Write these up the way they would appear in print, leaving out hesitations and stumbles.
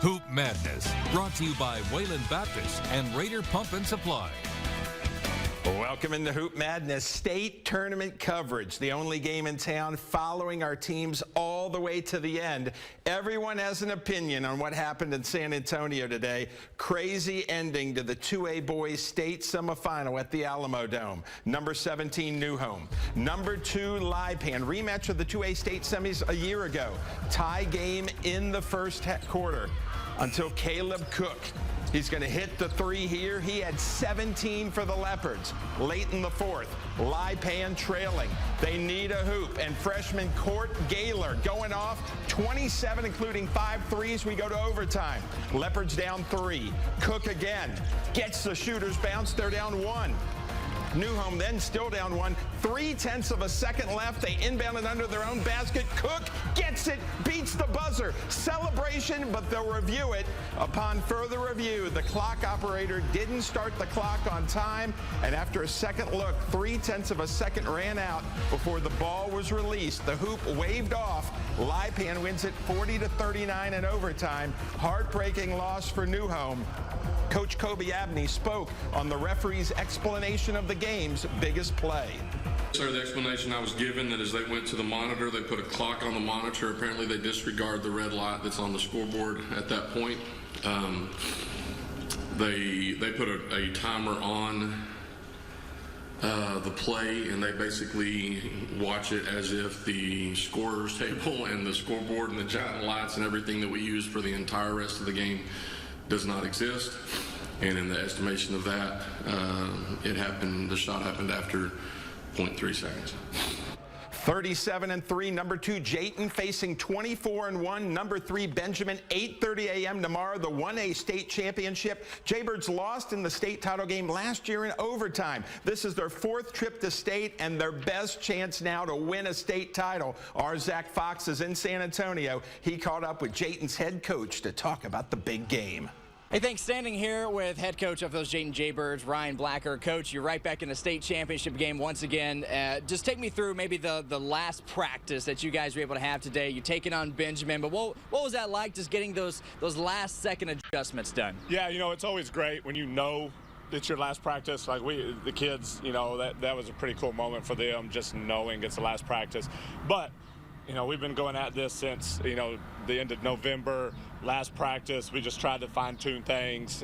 Hoop Madness, brought to you by Wayland Baptist and Raider Pump and Supply. Welcome into Hoop Madness state tournament coverage, the only game in town following our teams all the way to the end. Everyone has an opinion on what happened in San Antonio today. Crazy ending to the 2A boys state semifinal at the Alamo Dome. Number 17 New Home. Number 2 Lipan, rematch of the 2A state semis a year ago. Tie game in the first quarter until Caleb Cook. He's going to hit the three here. He had 17 for the Leopards. Late in the fourth, Lipan trailing. They need a hoop, and freshman Court Gaylor going off 27, including 5 threes. We go to overtime. Leopards down 3. Cook again gets the shooter's bounce. They're down 1. New Home then still down 1. 3/10 of a second left. They inbound it under their own basket. Cook gets it, beats the buzzer. Celebration, but they'll review it. Upon further review, the clock operator didn't start the clock on time, and after a second look, 3/10 of a second ran out before the ball was released. The hoop waved off. Lipan wins it 40-39 in overtime. Heartbreaking loss for New Home. Coach Kobe Abney spoke on the referee's explanation of the game's biggest play. Sir, the explanation I was given that as they went to the monitor, they put a clock on the monitor. Apparently they disregard the red light that's on the scoreboard at that point. They put a timer on the play, and they basically watch it as if the scorer's table and the scoreboard and the giant lights and everything that we use for the entire rest of the game does not exist. And in the estimation of that, the shot happened after 0.3 seconds. 37-3, number 2 Jayton facing 24-1, number 3 Benjamin. 8:30 a.m. tomorrow, the 1A state championship. Jaybirds lost in the state title game last year in overtime. This is their 4th trip to state and their best chance now to win a state title. Our Zach Fox is in San Antonio. He caught up with Jayton's head coach to talk about the big game. Hey, thanks. Standing here with head coach of those Jayton Jaybirds, Ryan Blacker. Coach, you're right back in the state championship game once again. Just take me through maybe the last practice that you guys were able to have today. You're taking on Benjamin, but what was that like, just getting those last second adjustments done? Yeah, you know, it's always great when you know it's your last practice. Like the kids, you know, that was a pretty cool moment for them, just knowing it's the last practice. But you know, we've been going at this since, you know, the end of November, last practice. We just tried to fine-tune things.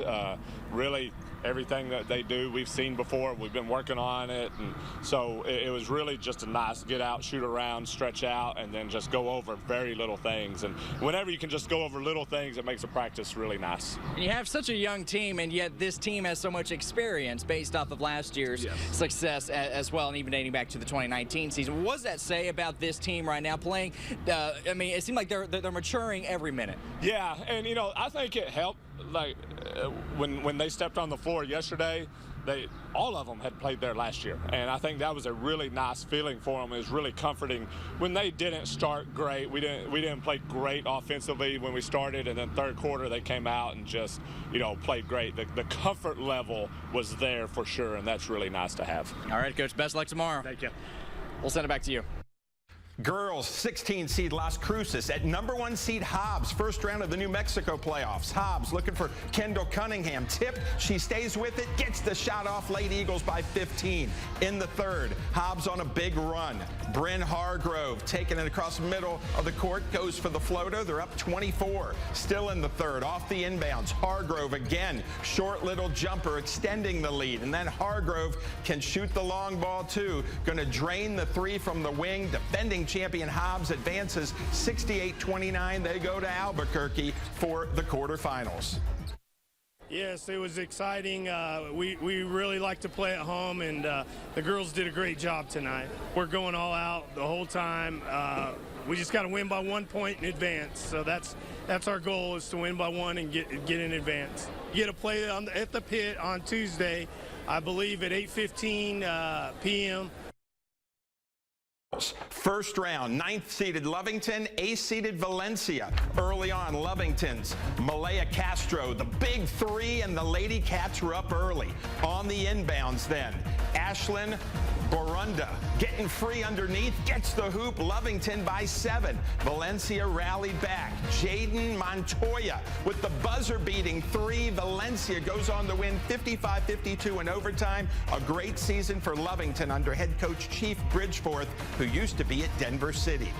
Really, everything that they do, we've seen before. We've been working on it. And so it was really just a nice get out, shoot around, stretch out, and then just go over very little things. And whenever you can just go over little things, it makes the practice really nice. And you have such a young team, and yet this team has so much experience based off of last year's success as well, and even dating back to the 2019 season. What does that say about this team right now playing? I mean, it seemed like they're maturing every minute. Yeah, and you know, I think it helped. Like when they stepped on the floor yesterday, all of them had played there last year, and I think that was a really nice feeling for them. It was really comforting when they didn't start great. We didn't play great offensively when we started, and then third quarter they came out and just, you know, played great. The comfort level was there for sure, and that's really nice to have. All right, Coach. Best of luck tomorrow. Thank you. We'll send it back to you. Girls, 16 seed Las Cruces at number 1 seed Hobbs, first round of the New Mexico playoffs. Hobbs looking for Kendall Cunningham. Tip, she stays with it, gets the shot off late. Eagles by 15 in the third. Hobbs on a big run. Bryn Hargrove taking it across the middle of the court, goes for the floater. They're up 24. Still in the third, off the inbounds. Hargrove again, short little jumper extending the lead. And then Hargrove can shoot the long ball too. Going to drain the 3 from the wing. Defending champion Hobbs advances 68-29. They go to Albuquerque for the quarterfinals. Yes, it was exciting. We really like to play at home, and the girls did a great job tonight. We're going all out the whole time. We just got to win by 1 point in advance. So that's our goal, is to win by 1 and get in advance. Get a play at the pit on Tuesday, I believe at 8:15 p.m. First round, 9th seeded Lovington, 8th seeded Valencia. Early on, Lovington's Malaya Castro, the big 3, and the Lady Cats were up early. On the inbounds then, Ashlyn Borunda getting free underneath, gets the hoop. Lovington by 7. Valencia rallied back. Jaden Montoya with the buzzer-beating 3. Valencia goes on to win 55-52 in overtime. A great season for Lovington under head coach Chief Bridgeforth, who used to be at Denver City.